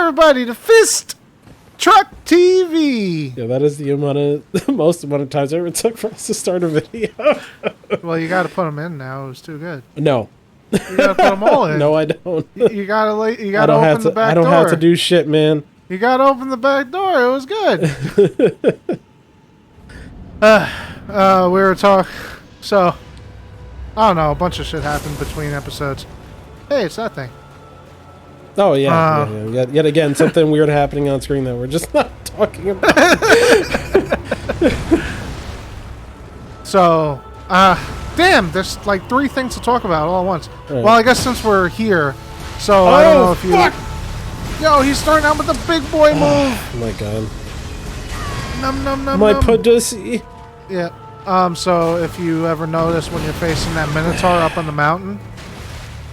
everybody to Fist Truck TV. Yeah, that is the most amount of times it ever took for us to start a video. Well, you got to put them in now. It was too good. No. You got to put them all in. No, I don't. You got to open the back door. I don't have to do shit, man. You got to open the back door. It was good. We were talking. So, I don't know. A bunch of shit happened between episodes. Hey, it's that thing. Oh, yeah. Yet again, something weird happening on screen that we're just not talking about. So, damn, there's like 3 things to talk about all at once. Right. Well, I guess since we're here, so I don't know if you... Fuck! Yo, he's starting out with the big boy move! Oh, my God. Num, num, num, My num. pussy. Yeah. So if you ever notice when you're facing that Minotaur up on the mountain,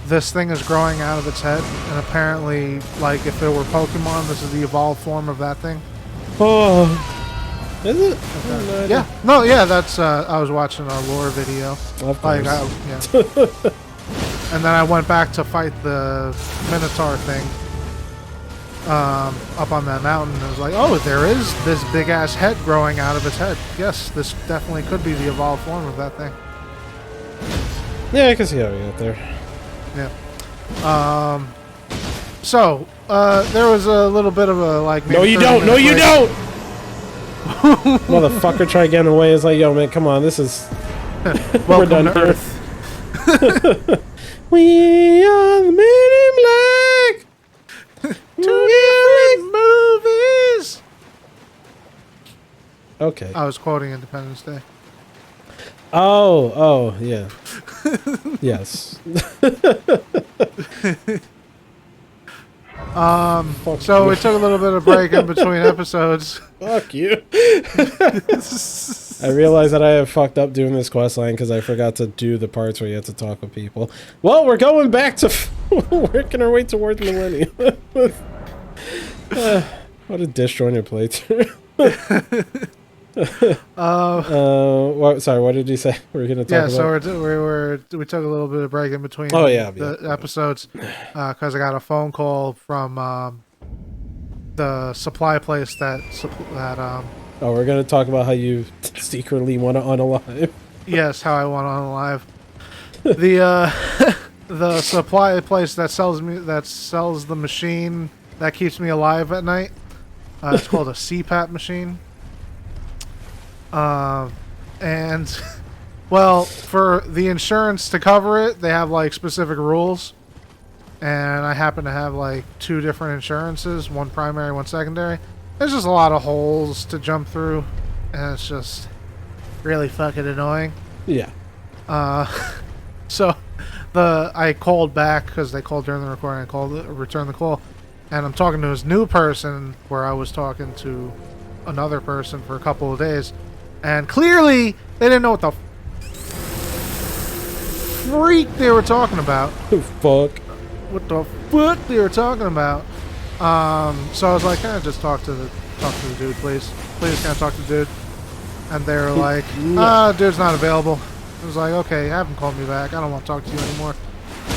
this thing is growing out of its head, and apparently, like, if it were Pokemon, this is the evolved form of that thing. Oh. Is it? Okay. Yeah. No, yeah, that's, I was watching a lore video. Of Like, course. yeah. And then I went back to fight the Minotaur thing up on that mountain. And I was like, oh, there is this big-ass head growing out of its head. Yes, this definitely could be the evolved form of that thing. Yeah, I can see how we got there. Yeah. So, there was a little bit of a, like... No, you don't! No, you don't! Motherfucker, try getting away. It's like, yo, man, come on, this is... We're done to here. Earth. We are the Men in Black! 2 different movies! Okay. I was quoting Independence Day. Oh, yeah. Yes. So we took a little bit of break in between episodes. Fuck you. I realize that I have fucked up doing this quest line because I forgot to do the parts where you have to talk with people. Well, we're going back to working our way towards Millennium. What a disjointed playthrough. Sorry, what did you say? We were going to talk about? Yeah, so we took a little bit of break in between the episodes because I got a phone call from the supply place that Oh, we're going to talk about how you secretly want to unalive. Yes, how I want to unalive. The supply place that sells the machine that keeps me alive at night. It's called a CPAP machine. And well, for the insurance to cover it, they have like specific rules. And I happen to have like 2 different insurances, one primary, one secondary. There's just a lot of holes to jump through, and it's just really fucking annoying. Yeah. So I called back because they called during the recording. I returned the call, and I'm talking to this new person where I was talking to another person for a couple of days, and clearly they didn't know what the freak they were talking about. Fuck. What the fuck they were talking about. So I was like, can I just talk to the dude, please? Please, can I talk to the dude? And they were like, dude's not available. I was like, okay, have him call me back. I don't want to talk to you anymore.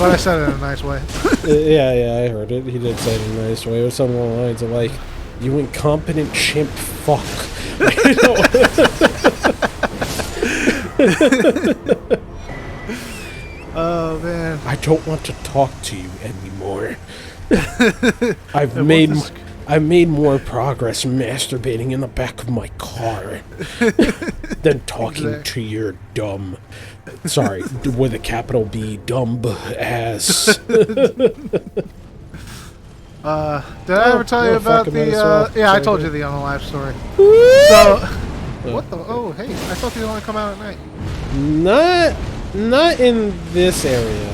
But I said it in a nice way. Yeah, I heard it. He did say it in a nice way. It was something along the lines of like, you incompetent chimp fuck. Oh, man. I don't want to talk to you anymore. I've made more progress masturbating in the back of my car than talking to your dumb, sorry, with a capital B, dumb ass. Did I ever tell you about the, yeah, I told you the unalive story. So, what the, oh, hey, I thought they'd only come out at night. Not in this area.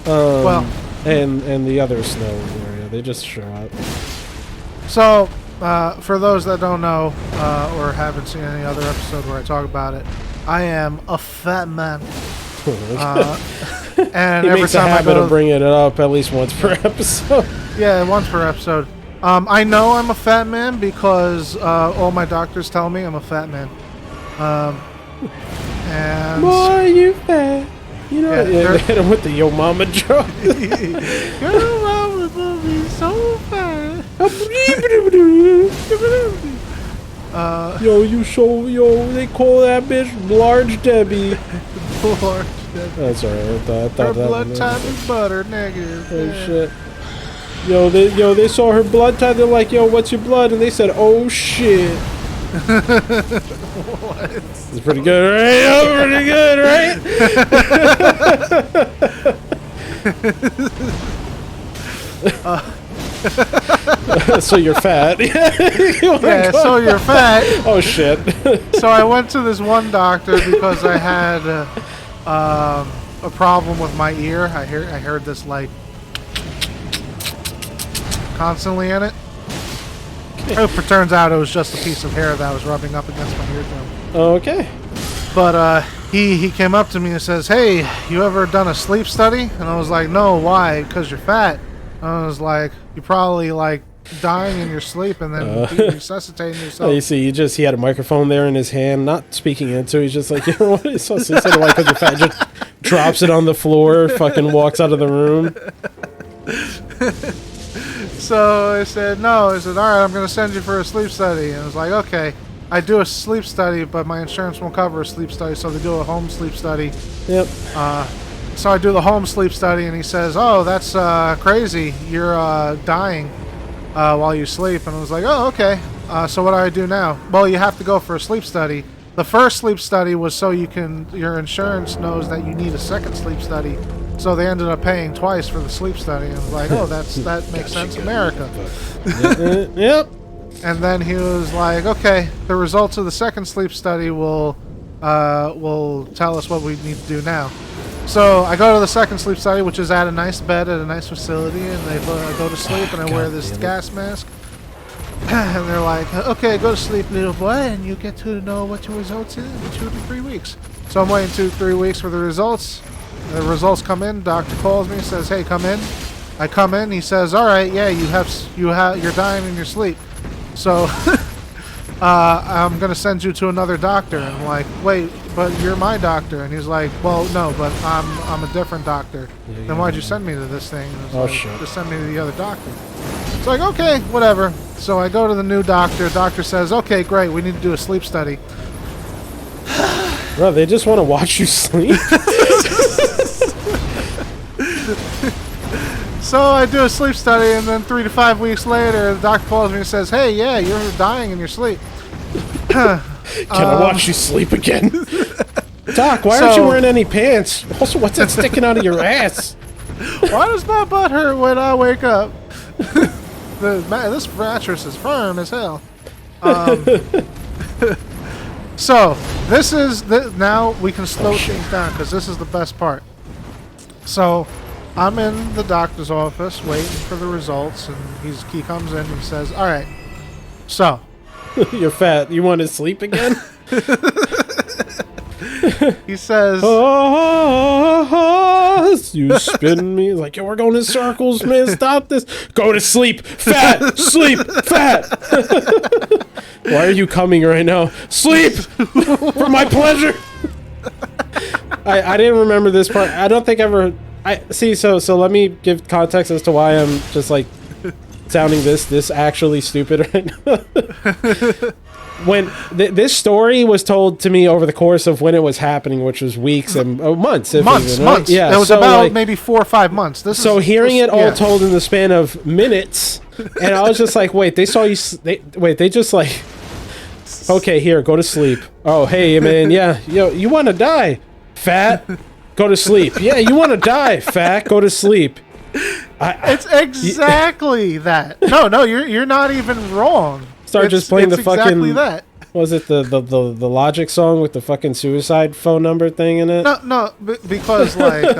Well, and the other snow area, they just show up. So, for those that don't know, or haven't seen any other episode where I talk about it, I am a fat man. And he every makes a time habit of bringing it up at least once per episode. Yeah, once per episode. I know I'm a fat man because all my doctors tell me I'm a fat man. And boy, you fat. You know, yeah, they hit him with the yo mama joke. Yo mama. gonna be so fat. They call that bitch Large Debbie. Large Debbie. That's alright. I thought Her that blood was type is butter, negative. Oh Yeah. shit. They saw her blood type. They're like, yo, what's your blood? And they said, oh shit. What? It's pretty good, right? Oh, pretty good, right? So you're fat. Yeah, so you're fat. Oh shit. So I went to this one doctor because I had a problem with my ear. I heard this like constantly in it. It turns out it was just a piece of hair that was rubbing up against my eardrum. Okay. But he came up to me and says, "Hey, you ever done a sleep study?" And I was like, "No, why? Because you're fat." And I was like, "You're probably like dying in your sleep and then resuscitating yourself." Oh, you see, he had a microphone there in his hand, not speaking into. He's just like, you know what? So instead of like, because you're fat, just drops it on the floor, fucking walks out of the room. So I said, no. I said, all right, I'm going to send you for a sleep study. And I was like, okay. I do a sleep study, but my insurance won't cover a sleep study, so they do a home sleep study. Yep. So I do the home sleep study, and he says, oh, that's crazy. You're dying while you sleep. And I was like, oh, okay. So what do I do now? Well, you have to go for a sleep study. The first sleep study was so your insurance knows that you need a second sleep study. So they ended up paying twice for the sleep study. And I was like, oh, that makes sense, America. Yep. And then he was like, okay, the results of the second sleep study will tell us what we need to do now. So I go to the second sleep study, which is at a nice bed at a nice facility, and I go to sleep, and I wear this gas mask. And they're like, okay, go to sleep, little boy, and you get to know what your results is in 2 to 3 weeks. So I'm waiting 2 to 3 weeks for the results. The results come in. Doctor calls me, says, hey, come in. I come in. He says, all right, yeah, you're dying in your sleep. So I'm gonna send you to another doctor. And I'm like, wait, but you're my doctor. And he's like, well, no, but I'm a different doctor. Then why'd you send me to this thing? And I was like, shit. just send me to the other doctor. It's like, okay, whatever. So I go to the new doctor. Doctor says, okay, great, we need to do a sleep study. Bro, they just want to watch you sleep. So I do a sleep study, and then 3 to 5 weeks later, the doctor calls me and says, hey, yeah, you're dying in your sleep. Can I watch you sleep again? Doc, why aren't you wearing any pants? Also, what's that sticking out of your ass? Why does my butt hurt when I wake up? This mattress is firm as hell. So this is now we can slow things down because this is the best part. So I'm in the doctor's office waiting for the results, and he comes in and says, all right, so You're fat. You want to sleep again? he says, you spin me like, yo, we're going in circles, man. Stop this. Go to sleep. Fat. Sleep. Fat. Why are you coming right now? Sleep for my pleasure. I didn't remember this part. I don't think I ever. So let me give context as to why I'm just like sounding this actually stupid right now. When this story was told to me over the course of when it was happening, which was weeks and months, months. Yeah, it was about maybe 4 or 5 months. Hearing it all told in the span of minutes, and I was just like, wait, they saw you. They just like, okay, here, go to sleep. Oh, hey, man, yeah, you want to die, fat? Go to sleep. Yeah, you want to die, fat? Go to sleep. It's exactly that. No, you're not even wrong. Start just playing the fucking. Exactly that. Was it the Logic song with the fucking suicide phone number thing in it? No, because like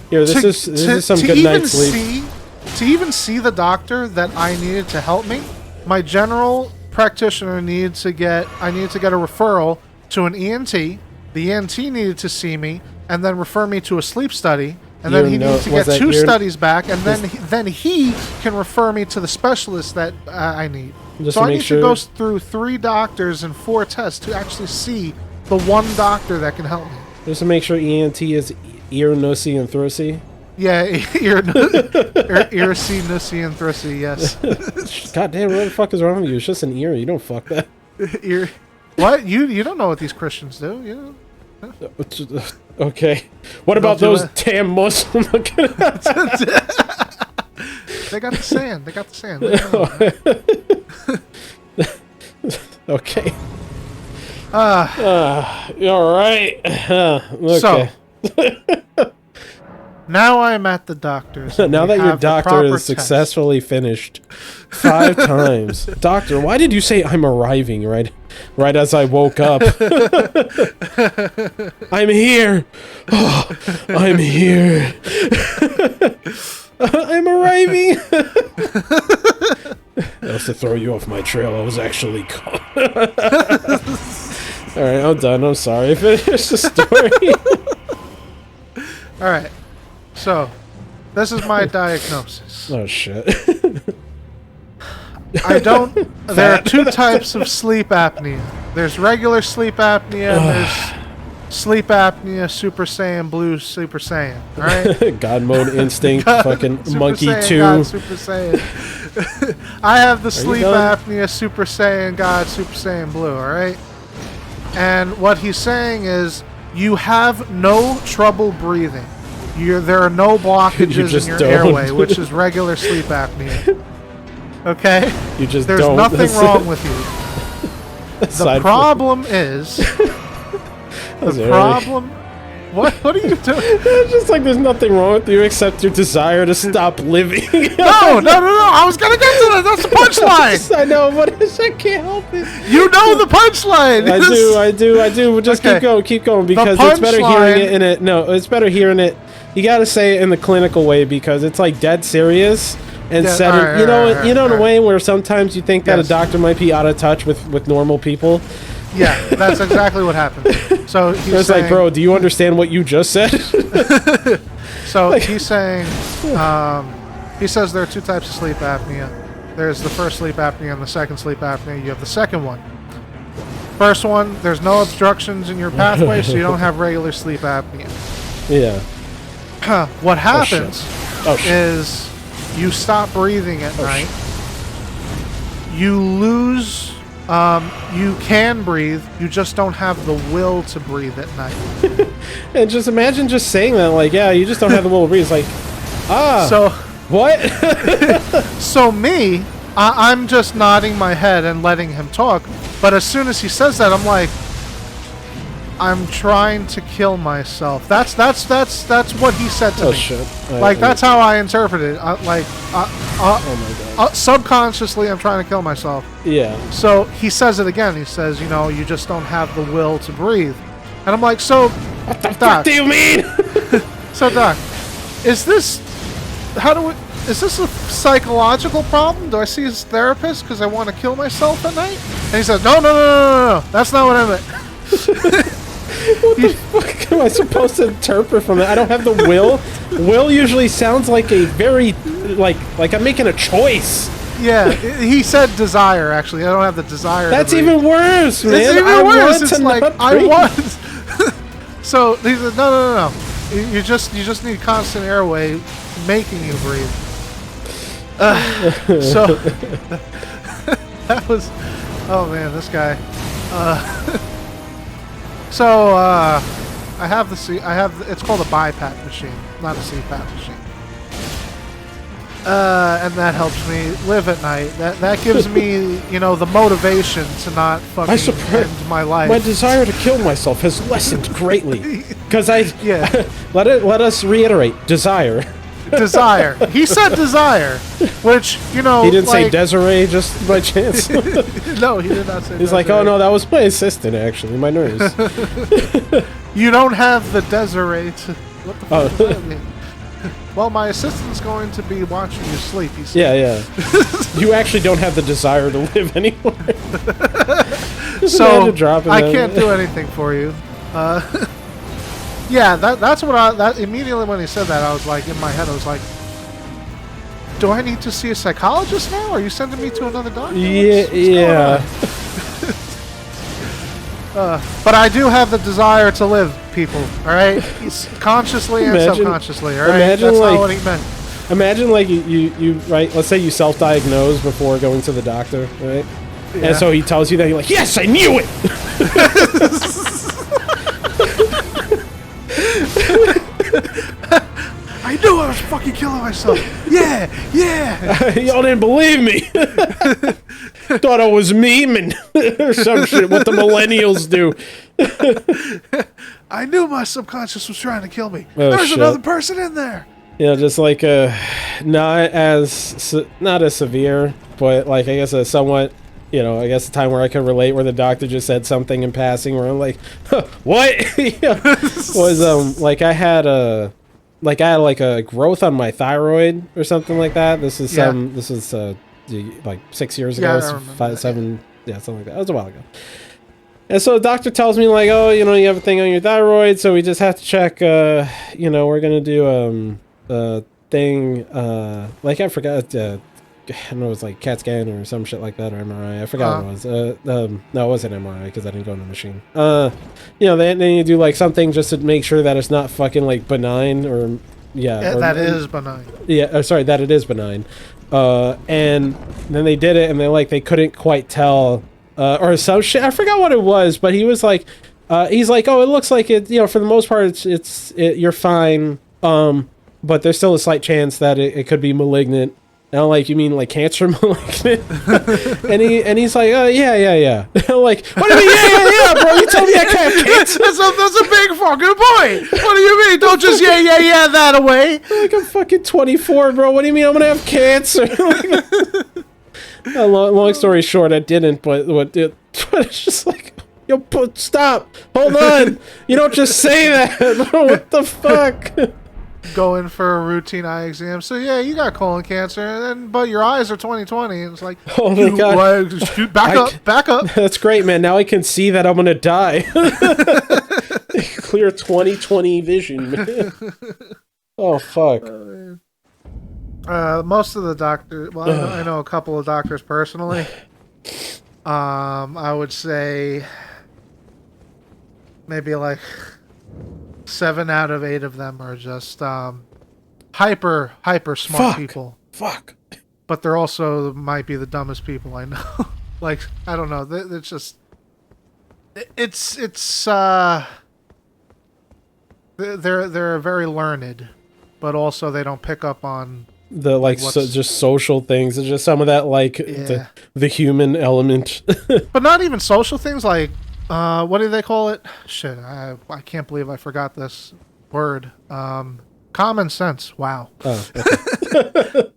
here, this is some good night's sleep. To even see the doctor that I needed to help me, my general practitioner needed to get a referral to an ENT. The ENT needed to see me and then refer me to a sleep study. And then he needs to get 2 studies back, and then he can refer me to the specialist that I need. So I need to go through 3 doctors and 4 tests to actually see the one doctor that can help me. Just to make sure ENT is ear, nosy, and throaty. Yeah, Ear-C, Nussy, and Thrissy, yes. God damn, what the fuck is wrong with you? It's just an ear. You don't fuck that. Ear. What? You don't know what these Christians do, you know? Okay. What about those damn Muslims? They got the sand. They got the sand. Okay. All right. Okay. So, now I'm at the doctor's. Now that your doctor is successfully finished 5 times. Doctor, why did you say I'm arriving right as I woke up? I'm here. Oh, I'm here. I'm arriving. That was to throw you off my trail. I was actually gone. Alright, I'm done. I'm sorry. Finish the story. Alright. So, this is my diagnosis. Oh, shit. There are 2 types of sleep apnea. There's regular sleep apnea and there's sleep apnea Super Saiyan Blue Super Saiyan. Alright? God mode instinct, fucking Super monkey Saiyan 2. God, Super Saiyan. I have the sleep apnea Super Saiyan God Super Saiyan Blue, alright? And what he's saying is, you have no trouble breathing. There are no blockages in your airway, which is regular sleep apnea. Okay? You just There's don't. nothing wrong with you. The problem is... the problem... What are you doing? It's just like there's nothing wrong with you except your desire to stop living. No! I was gonna get to that! That's the punchline! I know, but I can't help it. You know the punchline! I do. Just keep going, because it's better hearing it in it. No, it's better hearing it. You gotta say it in the clinical way, because it's like dead serious. And said it, in a way where sometimes you think that a doctor might be out of touch with normal people. Yeah, that's exactly what happened. So he's saying, like, bro, do you understand what you just said? So he's saying, he says there are 2 types of sleep apnea. There's the first sleep apnea and the second sleep apnea. You have the second one. First one, there's no obstructions in your pathway, so you don't have regular sleep apnea. Yeah. What happens is you stop breathing at night. You lose... you can breathe, you just don't have the will to breathe at night. And just imagine just saying that, like, yeah, you just don't have the will to breathe. It's like, so what? So me, I'm just nodding my head and letting him talk, but as soon as he says that, I'm like, I'm trying to kill myself. That's what he said to me. Shit. That's how I interpret it. Oh my god. Subconsciously, I'm trying to kill myself. Yeah. So he says it again. He says, you just don't have the will to breathe. And I'm like, so, what the fuck do you mean? So, Doc, is this a psychological problem? Do I see his therapist because I want to kill myself at night? And he says, no, that's not what I meant. What the fuck am I supposed to interpret from that? I don't have the will. Will usually sounds like a very, like I'm making a choice. Yeah, he said desire, actually. I don't have the desire. That's even worse, man. It's even worse. It's like, I want... So, he said, no. You just need constant airway making you breathe. So, that was... Oh, man, this guy. So, I have it's called a BiPAP machine, not a CPAP machine. And that helps me live at night. That gives me, the motivation to not fucking end my life. My desire to kill myself has lessened greatly. Because yeah. Let us reiterate, desire. Desire. He said desire, which, He didn't say Desiree just by chance. No, he did not say He's Desiree. like, oh no, that was my assistant, actually, my nurse. You don't have the Desiree to... What the fuck does that mean? Well, my assistant's going to be watching you sleep, he said. Yeah. You actually don't have the desire to live anymore. So, I can't do anything for you. Yeah, that's what immediately when he said that, I was like, in my head, I was like, do I need to see a psychologist now? Are you sending me to another doctor? Yeah. But I do have the desire to live, people. All right, consciously and subconsciously. All right, imagine, that's like, not what he meant. Imagine like you right. Let's say you self-diagnose before going to the doctor, right? Yeah. And so he tells you that, you're like, yes, I knew it. I knew I was fucking killing myself. Yeah, yeah. Y'all didn't believe me. Thought I was memeing or some shit. What the millennials do. I knew my subconscious was trying to kill me. Oh, There's shit. another person in there. Just like not as severe, but like I guess a somewhat, I guess a time where I could relate, where the doctor just said something in passing where I'm like, huh, what? Was like I had a growth on my thyroid or something like that. This is like 6 years ago, Yeah, I remember 5, that, 7, something like that. That was a while ago. And so the doctor tells me like, oh, you have a thing on your thyroid, so we just have to check. We're gonna do thing. Like I forgot. I don't know, it was like CAT scan or some shit like that, or MRI. I forgot what it was. No, it wasn't MRI because I didn't go in the machine. Then you do like something just to make sure that it's not fucking like benign or that is benign. Yeah, sorry, that it is benign. And then they did it, and they couldn't quite tell, or some shit. I forgot what it was, but he was like, he's like, oh, it looks like it. For the most part, you're fine. But there's still a slight chance that it could be malignant. And I'm like, you mean like cancer malignant? and he's like, oh yeah. I'm like, what do you mean yeah, bro? You told me I can't have cancer. That's a big fucking point. What do you mean? Don't just yeah that away. Like I'm fucking 24, bro. What do you mean I'm gonna have cancer? Long story short, I didn't. But it's just like, yo, stop, hold on. You don't just say that. What the fuck? Go in for a routine eye exam. So yeah, you got colon cancer, but your eyes are 20/20. And it's like, oh my god, back up. That's great, man. Now I can see that I'm gonna die. Clear 20/20 vision, man. Oh fuck. Most of the doctors. Well, I know a couple of doctors personally. I would say maybe like 7 out of 8 of them are just hyper smart people. Fuck. But they're also might be the dumbest people I know. Like, I don't know. It's just they're very learned, but also they don't pick up on the just social things. It's just some of that the human element. But not even social things like. What do they call it? Shit, I can't believe I forgot this word. Common sense. Wow. Oh, okay.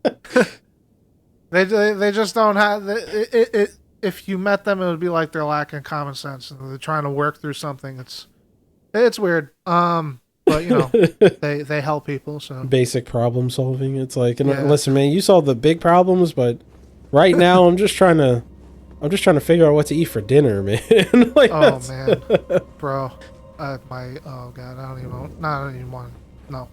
They just don't have it. If you met them, it would be like they're lacking common sense and they're trying to work through something. It's weird. But they help people. So basic problem solving. It's like, listen, man, you solve the big problems, but right now I'm just trying to figure out what to eat for dinner, man. Oh man, bro, oh god, I don't even want. No.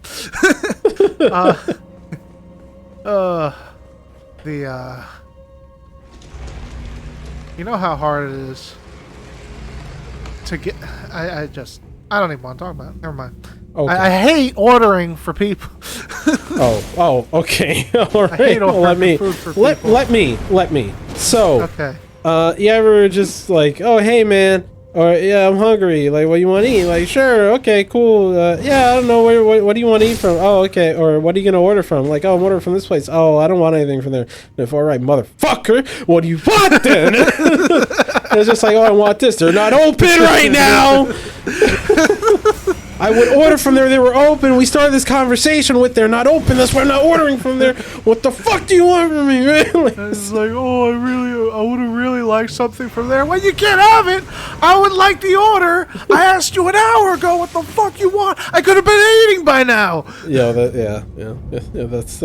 You know how hard it is to get. I don't even want to talk about it. Never mind. Okay. I hate ordering for people. oh, okay. All right. I hate ordering food for people. Let me. So. Okay. You ever just like, oh, hey, man, or yeah, I'm hungry. Like, what do you want to eat? Like, sure, okay, cool. Yeah, I don't know, what do you want to eat from? Oh, okay, or what are you gonna order from? Like, oh, I'm ordering from this place. Oh, I don't want anything from there. If all right, motherfucker, what do you want then? It's just like, oh, I want this. They're not open right now. I would order from there. They were open. We started this conversation with they're not open. That's why I'm not ordering from there. What the fuck do you want from me, man? It's like, oh, I would have really liked something from there. Well, you can't have it. I would like the order. I asked you an hour ago what the fuck you want. I could have been eating by now. Yeah, that's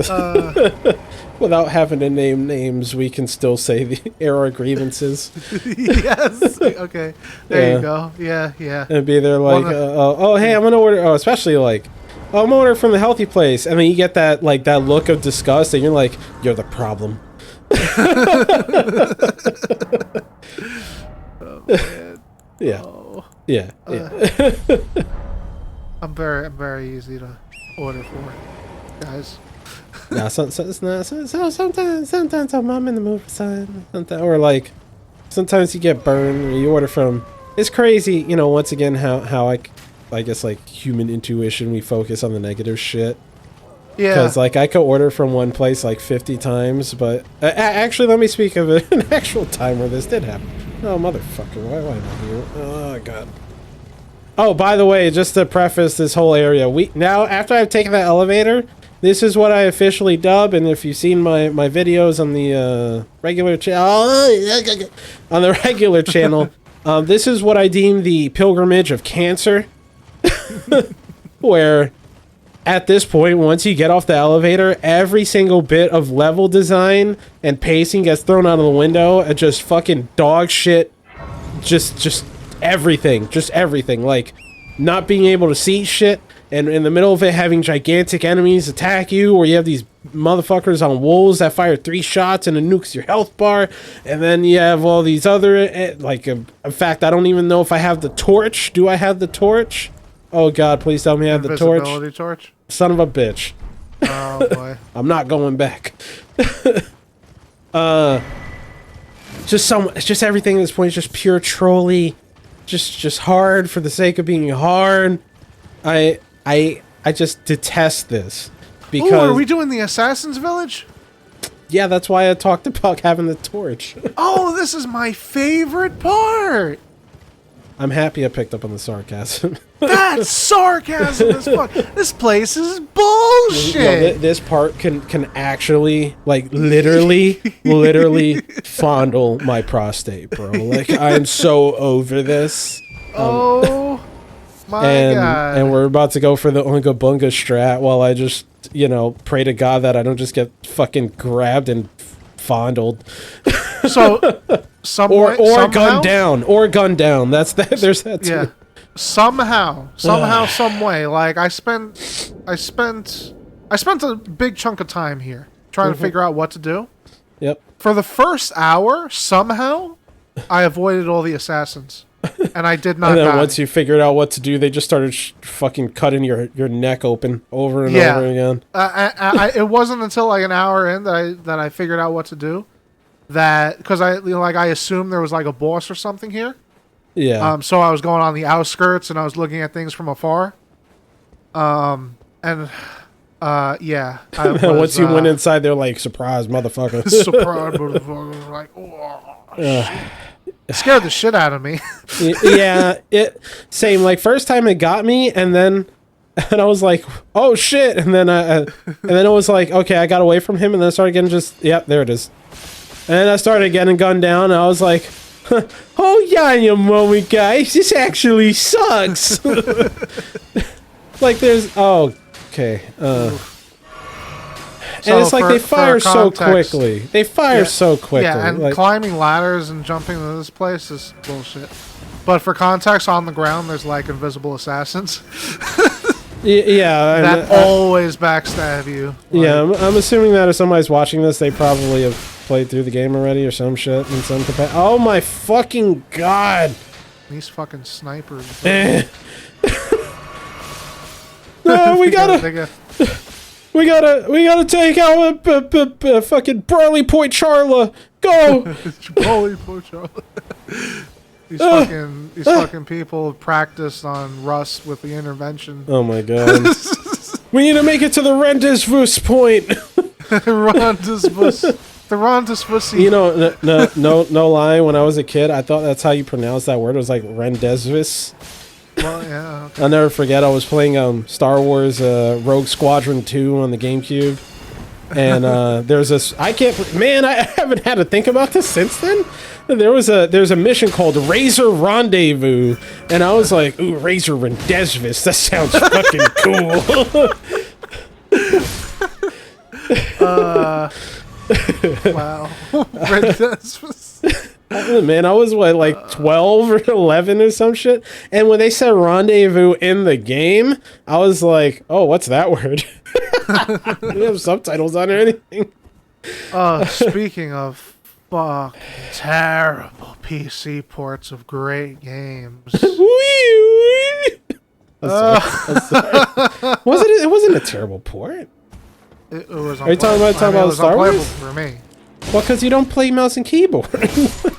without having to name names, we can still say there are grievances. Yes. Okay. There you go. Yeah. And be there like, oh, hey, I'm gonna order. Oh, especially like, oh, I'm gonna order from the healthy place, and then you get that that look of disgust, and you're like, you're the problem. Oh man. Yeah. Oh. Yeah. I'm very easy to order for, guys. Yeah, sometimes I'm in the mood for something, or like sometimes you get burned or you order from. It's crazy, you know. Once again, how I guess like human intuition, we focus on the negative shit. Yeah. Because like I could order from one place like 50 times, but actually, let me speak of an actual time where this did happen. Oh motherfucker! Why am I not here? Oh god. Oh, by the way, just to preface this whole area, now after I've taken the elevator. This is what I officially dub, and if you've seen my videos on the regular channel, this is what I deem the pilgrimage of cancer. Where, at this point, once you get off the elevator, every single bit of level design and pacing gets thrown out of the window. And just fucking dog shit. Just everything. Just everything. Like, not being able to see shit. And in the middle of it, having gigantic enemies attack you, or you have these motherfuckers on wolves that fire 3 shots and it nukes your health bar, and then you have all these other, like, in fact, I don't even know if I have the torch. Do I have the torch? Oh god, please tell me I have the torch. Invisibility torch? Son of a bitch. Oh boy. I'm not going back. Just everything at this point is just pure trolly, just hard for the sake of being hard. I just detest this because. Ooh, are we doing the Assassin's Village? Yeah, that's why I talked about having the torch. Oh, this is my favorite part. I'm happy I picked up on the sarcasm. That's sarcasm as fuck. This place is bullshit. No, this part can actually, like, literally fondle my prostate, bro. Like, I'm so over this. Oh my god. And we're about to go for the Oinga Bunga strat while I just, you know, pray to God that I don't just get fucking grabbed and fondled. So, or gunned down. That's that. There's that too. Yeah. Somehow, some way. Like I spent a big chunk of time here trying to figure out what to do. Yep. For the first hour, somehow, I avoided all the assassins, and I did not. And then die. once you figured out what to do, they just started fucking cutting your neck open over and over again. It wasn't until like an hour in that I figured out what to do. That because I assumed there was like a boss or something here. Yeah. So I was going on the outskirts and I was looking at things from afar. Yeah. Once you went inside, they're like, surprise, motherfucker. Surprise, motherfucker. Like, oh, shit. It scared the shit out of me. Yeah. Same. Like first time it got me, and then I was like, oh shit, and then it was like, okay, I got away from him, and then I started getting there it is. And I started getting gunned down, and I was like, oh yeah, you moment, guys, this actually sucks. Like there's, okay. And it's like they fire so quickly. They fire so quickly. Yeah, and like, climbing ladders and jumping into this place is bullshit. But for context, on the ground, there's like invisible assassins. Yeah. That always backstab you. Like, yeah, I'm assuming that if somebody's watching this, they probably have played through the game already or some shit in some capacity. Oh my fucking god! These fucking snipers. No, we gotta take out fucking Burley Point Charla. Go! Burley Point Charla. These fucking people practiced on Rust with the intervention. Oh my god. We need to make it to the Rendezvous point. The Rendezvous. You know, no lie. When I was a kid, I thought that's how you pronounce that word. It was like Rendezvous. Well, yeah. Okay. I'll never forget. I was playing Star Wars Rogue Squadron 2 on the GameCube, and there's this. I haven't had to think about this since then. There's a mission called Razor Rendezvous, and I was like, ooh, Razor Rendezvous. That sounds fucking cool. Wow. Rendezvous. Man, I was like 12 or 11 or some shit, and when they said rendezvous in the game, I was like, oh, what's that word? They have subtitles on or anything. Speaking of fucking terrible PC ports of great games. I'm sorry. It wasn't a terrible port. It was. Are you talking about Star Wars? For me. Well, because you don't play mouse and keyboard.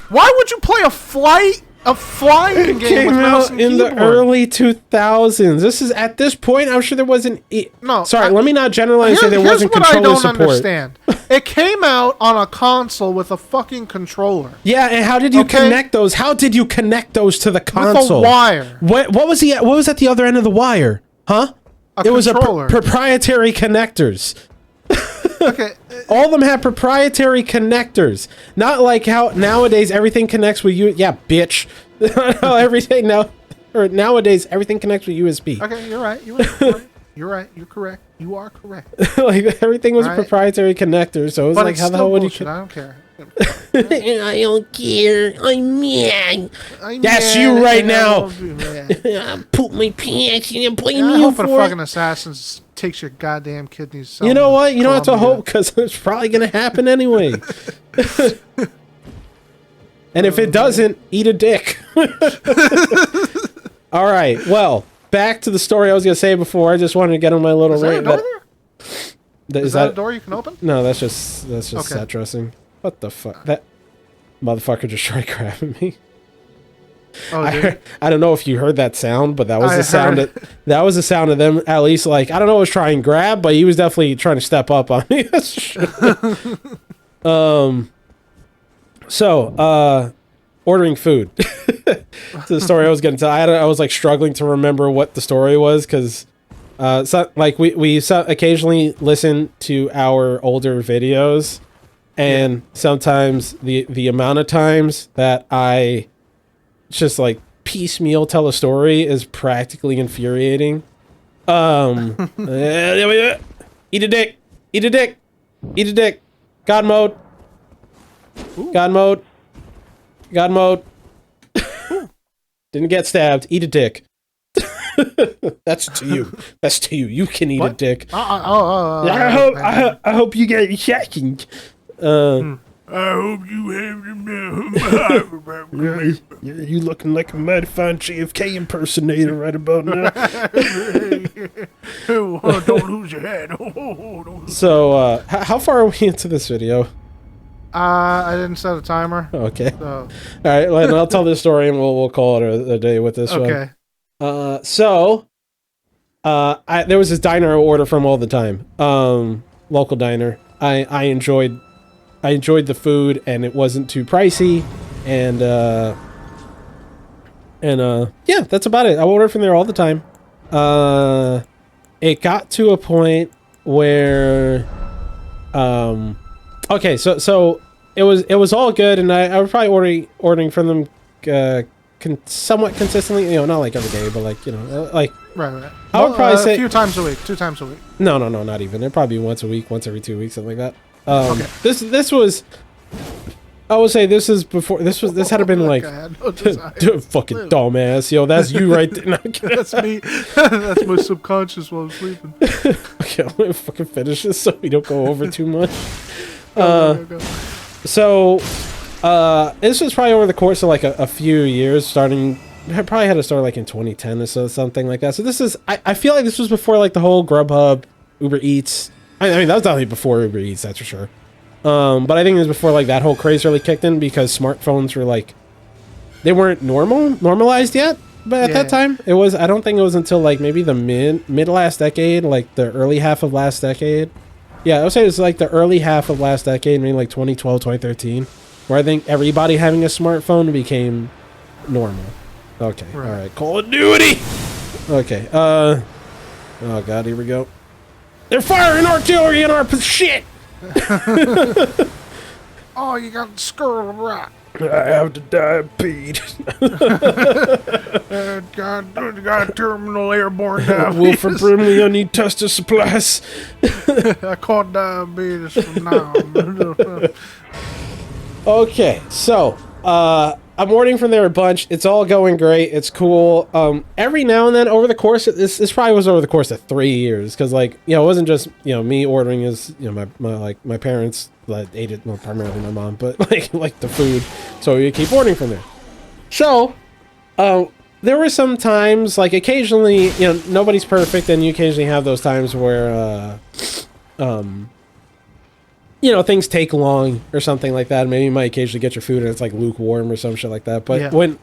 Why would you play a flying game with mouse and keyboard? In the early 2000s. This is at this point. I'm sure there wasn't. No, sorry. Let me not generalize and say there wasn't controller support. Here's what I don't understand. It came out on a console with a fucking controller. Yeah, and how did you connect those? How did you connect those to the console? With a wire. What was at the other end of the wire? Huh? It was proprietary connectors. Okay. All of them have proprietary connectors. Not like how nowadays everything connects with you. Yeah, bitch. Everything now, or nowadays everything connects with USB. Okay, you're right. You're right. You're correct. You are correct. Like everything was a proprietary connector, so it was like, how the hell would you? I don't care. I don't care. I'm mad. That's you right now. I poop my pants and I'm blaming you for it. Fucking assassins takes your goddamn kidneys. You know what? You don't have to hope because it's probably gonna happen anyway. And if it doesn't, eat a dick. All right. Well, back to the story I was gonna say before. I just wanted to get on my little rant. Is that a door you can open? No, that's just set dressing. What the fuck? That motherfucker just tried grabbing me. Oh, I don't know if you heard that sound, but that was the sound. That was the sound of them. At least, like, I don't know, was trying to grab, but he was definitely trying to step up on me. Ordering food. That's the story I was going to tell. I was like struggling to remember what the story was because, like we occasionally listen to our older videos. And sometimes the amount of times that I just like piecemeal tell a story is practically infuriating. Eat a dick. Eat a dick. Eat a dick. God mode. Ooh. God mode. God mode. Didn't get stabbed. Eat a dick. That's to you. That's to you. You can eat a dick. I hope you get a second. I hope you have you looking like a mighty fine JFK impersonator right about now. Don't lose your head. So, how far are we into this video? I didn't set a timer. Okay. So. All right, well, I'll tell this story and we'll call it a day with this one. Okay. There was this diner I order from all the time. Local diner. I enjoyed the food and it wasn't too pricey and yeah, that's about it. I order from there all the time. It got to a point where okay, so it was all good and I was probably ordering from them somewhat consistently, you know, not like every day, but like, you know, like right. I would probably say a few times a week, 2 times a week. No, not even. It'd probably be once a week, once every 2 weeks, something like that. Okay. This was, I would say this had to been like, fucking dumbass, yo, that's you right there. No, that's me. That's my subconscious while I'm sleeping. Okay, I'm gonna fucking finish this so we don't go over too much. Go. So, this was probably over the course of like a few years, starting. I probably had to start like in 2010 or so, something like that. So this is, I feel like this was before like the whole Grubhub, Uber Eats. I mean, that was definitely before Uber Eats, that's for sure. But I think it was before like that whole craze really kicked in because smartphones were like, they weren't normalized yet. But at that time, it was, I don't think it was until like maybe the mid last decade, like the early half of last decade. Yeah, I would say it was like the early half of last decade, maybe like 2012, 2013, where I think everybody having a smartphone became normal. Okay, right. All right. Call of Duty! Okay, oh god, here we go. They're firing artillery in our shit! Oh, you got skull rock. I have to diabetes. got terminal airborne diabetes. Wilford Brimley, I need tester supplies. I caught diabetes from now. Okay, so, I'm ordering from there a bunch. It's all going great. It's cool. Every now and then over the course of this probably was over the course of 3 years. Cause like, you know, it wasn't just, you know, me ordering as, you know, my parents like ate it, well, primarily my mom, but like the food. So you keep ordering from there. So, there were some times, like occasionally, you know, nobody's perfect, and you occasionally have those times where, you know, things take long or something like that. Maybe you might occasionally get your food and it's like lukewarm or some shit like that. But when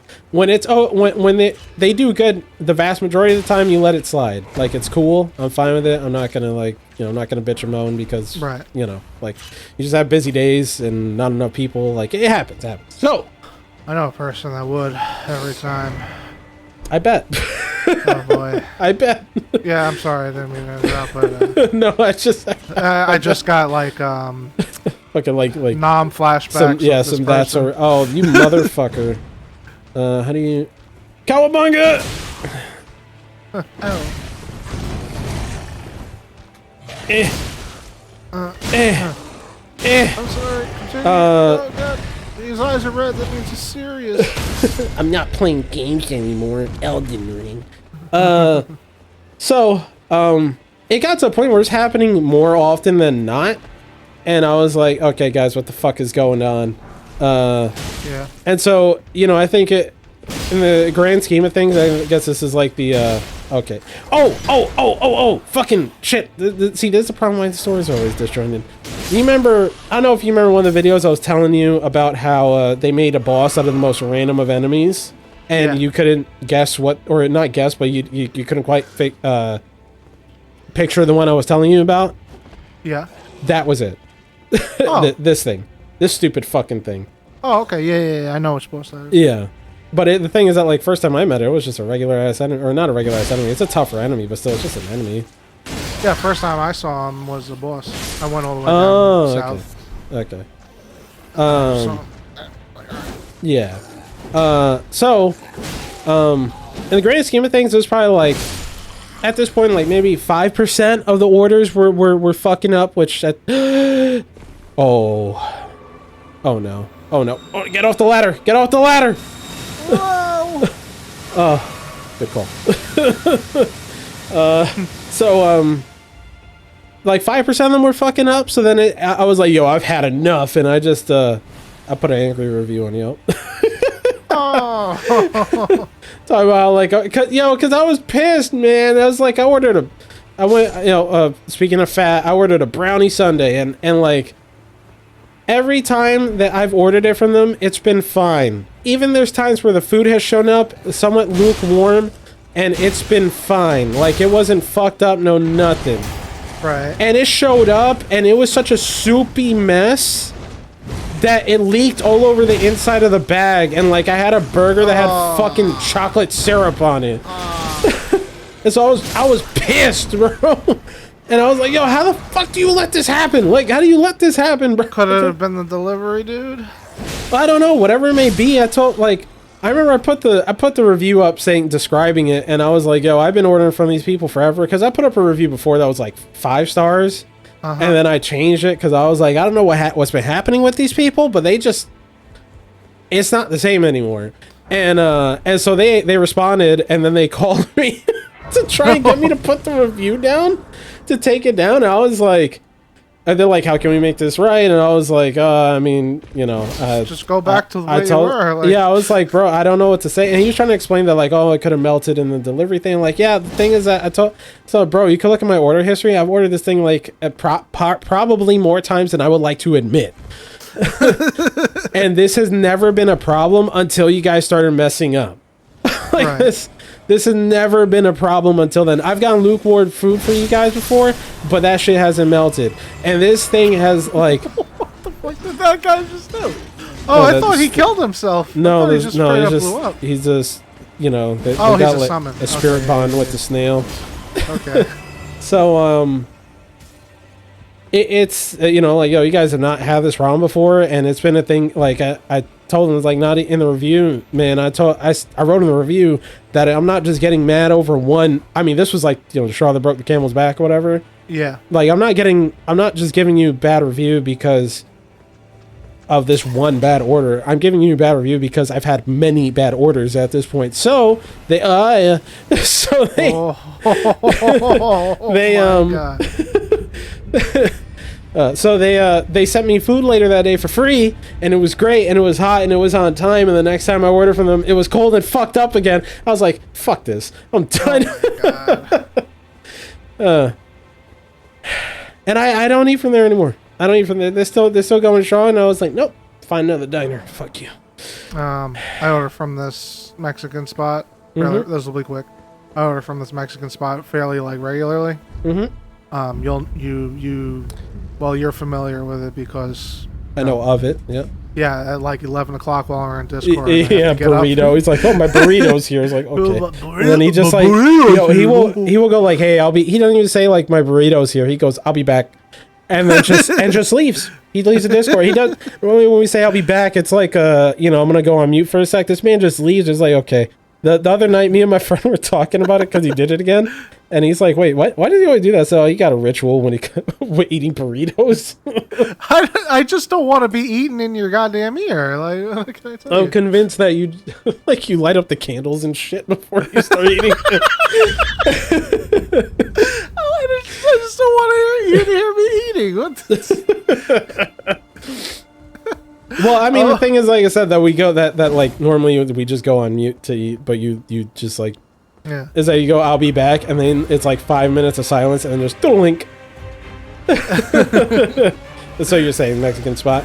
it's when they do good, the vast majority of the time you let it slide. Like it's cool. I'm fine with it. I'm not gonna like, you know, I'm not gonna bitch or moan because you know, like you just have busy days and not enough people. Like it happens. So I know a person that would every time. I bet. Oh boy. I bet. Yeah, I'm sorry, I didn't mean to interrupt, but no, I just I just got like fucking like nom flashbacks. Some that's or oh you motherfucker. How do you Cowabunga? Oh. I'm sorry. Continue. Oh god. His eyes are red, that means he's serious. I'm not playing games anymore. Elden Ring. So, it got to a point where it's happening more often than not. And I was like, okay, guys, what the fuck is going on? Yeah. And so, you know, I think it, in the grand scheme of things, I guess this is like the, okay. Oh, fucking shit. See, this is the problem why the stories are always disjointed. You remember, I don't know if you remember one of the videos I was telling you about how, they made a boss out of the most random of enemies. And you couldn't guess what, or not guess, but you couldn't quite picture the one I was telling you about? Yeah. That was it. Oh. This thing. This stupid fucking thing. Oh, okay. Yeah. I know what's supposed to. Yeah. But the thing is that, like, first time I met it, it was just a regular-ass enemy, or not a regular-ass enemy. It's a tougher enemy, but still, it's just an enemy. Yeah, first time I saw him was the boss. I went all the way down south. Okay. Yeah. So, in the grand scheme of things, it was probably like, at this point, like maybe 5% of the orders were fucking up, which at oh no. Oh, get off the ladder. Get off the ladder. Whoa. Oh, good call. So, like 5% of them were fucking up. So then I was like, yo, I've had enough. And I just, I put an angry review on Yelp. Oh. Talking about like, cause I was pissed, man. I was like, speaking of fat, I ordered a brownie sundae and like every time that I've ordered it from them, it's been fine. Even there's times where the food has shown up somewhat lukewarm and it's been fine. Like it wasn't fucked up, no nothing. Right. And it showed up and it was such a soupy mess that it leaked all over the inside of the bag, and like I had a burger that had fucking chocolate syrup on it. And so I was pissed, bro. And I was like, yo, how the fuck do you let this happen? Like, how do you let this happen, bro? Could it have been the delivery dude? I don't know, whatever it may be. I remember I put the review up describing it, and I was like, yo, I've been ordering from these people forever, because I put up a review before that was like 5 stars. And then I changed it because I was like, I don't know what's been happening with these people, but it's not the same anymore. And so they responded, and then they called me to try and get me to put the review down, to take it down. And I was like, and they're like, how can we make this right? And I was like, I mean, you know, just go back to the way you were. Like, yeah, I was like, bro, I don't know what to say. And he was trying to explain that, like, oh, it could have melted in the delivery thing. Like, yeah, the thing is that so, bro, you can look at my order history. I've ordered this thing like probably more times than I would like to admit. And this has never been a problem until you guys started messing up. Like right. This has never been a problem until then. I've gotten lukewarm food for you guys before, but that shit hasn't melted. And this thing has like... What the fuck did that guy just do? Oh, I thought he killed himself. No, he's just, you know... They got like summon. A spirit bond with the snail. Okay. So, it's, you know, like, yo, you guys have not had this problem before, and it's been a thing, like, I told them, it's like, not in the review, man, I wrote in the review that I'm not just getting mad over one, I mean, this was like, you know, the straw that broke the camel's back or whatever. Yeah. Like, I'm not just giving you bad review because of this one bad order. I'm giving you a bad review because I've had many bad orders at this point. So they, so they, they, so they sent me food later that day for free, and it was great, and it was hot, and it was on time. And the next time I ordered from them, it was cold and fucked up again. I was like, "Fuck this, I'm done." And I don't eat from there anymore. I don't eat from there. They're still going strong. And I was like, nope, find another diner. Fuck you. I order from this Mexican spot. Mm-hmm. This will be quick. I order from this Mexican spot fairly like regularly. Mm-hmm. You're familiar with it because I know of it. Yeah. Yeah, at like 11 o'clock while we're in Discord. Yeah, burrito. He's like, oh, my burrito's here. It's like, okay. And then he just like, he will go like, hey, he doesn't even say like my burrito's here. He goes, I'll be back. And then just leaves. He leaves the Discord. He does, when we say I'll be back, it's like, I'm going to go on mute for a sec. This man just leaves. It's like, okay. The other night, me and my friend were talking about it because he did it again. And he's like, wait, what? Why does he always do that? So he got a ritual when with eating burritos. I just don't want to be eating in your goddamn ear. Like, what can I tell you? I'm convinced that you light up the candles and shit before you start eating. I just don't want you to hear me eating. Well, I mean, the thing is, like I said, that we go that like normally we just go on mute to eat, but you just like, yeah, is that you go, I'll be back, and then it's like 5 minutes of silence, and then there's link. So you're saying Mexican spot?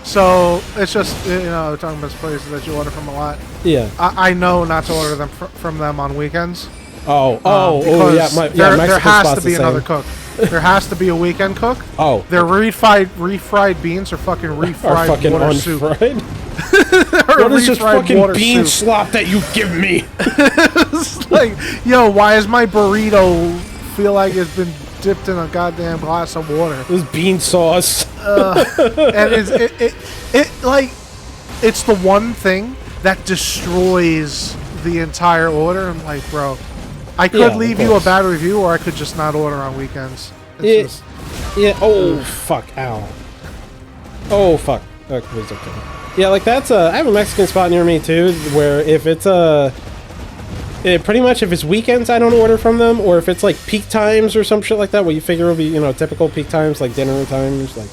So it's just we're talking about places that you order from a lot. Yeah, I know not to order them from them on weekends. Yeah. There has to be another cook. There has to be a weekend cook. Oh, their refried beans are fucking refried water soup. What is this fucking bean slop that you give me? It's like, yo, why is my burrito feel like it's been dipped in a goddamn glass of water? This bean sauce. And it's the one thing that destroys the entire order. I'm like, bro, I could leave you a bad review, or I could just not order on weekends. Yeah. Oh fuck! Ow. Oh fuck. Okay, it's okay. Yeah, like that's I have a Mexican spot near me too, where if it's pretty much if it's weekends, I don't order from them, or if it's like peak times or some shit like that, where you figure it'll be typical peak times like dinner times, like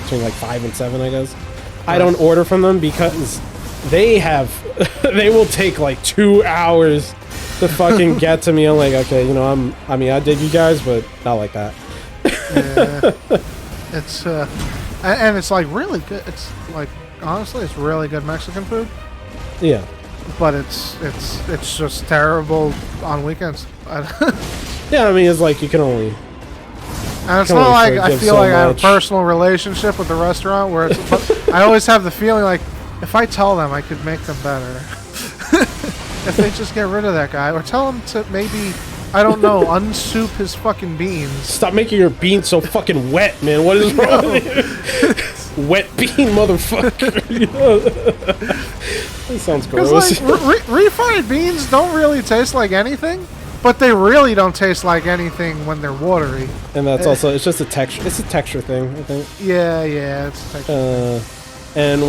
between like 5 and 7, I guess. I don't order from them because they will take like 2 hours to fucking get to me. I'm like, okay, I dig you guys, but not like that. Yeah. It's and it's like really good. It's like, honestly, it's really good Mexican food. Yeah. But it's just terrible on weekends. Yeah, I mean, it's like you can only. And it's not like I feel like I have a personal relationship with the restaurant where it's. But I always have the feeling like if I tell them, I could make them better. If they just get rid of that guy, or tell him to maybe, I don't know, unsoup his fucking beans. Stop making your beans so fucking wet, man. What is wrong with you? Wet bean, motherfucker. That sounds gross. Like, refried beans don't really taste like anything, but they really don't taste like anything when they're watery. And that's also, it's just a texture. It's a texture thing, I think. Yeah, it's a texture thing. And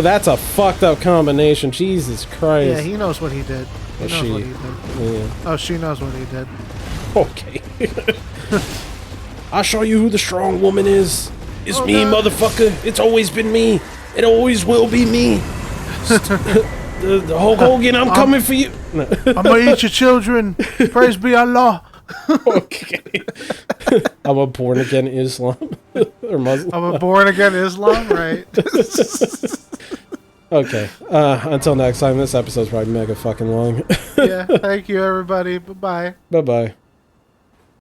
that's a fucked up combination. Jesus Christ. Yeah, he knows what he did. He knows what he did. Yeah. Oh, she knows what he did. Okay. I'll show you who the strong woman is. It's me, motherfucker. It's always been me. It always will be me. The Hulk Hogan, I'm coming for you. I'm gonna eat your children. Praise be Allah. Okay. I'm a born again Islam or Muslim. I'm a born again Islam, right? Okay. Until next time, this episode's probably mega fucking long. Yeah. Thank you, everybody. Bye bye. Bye bye.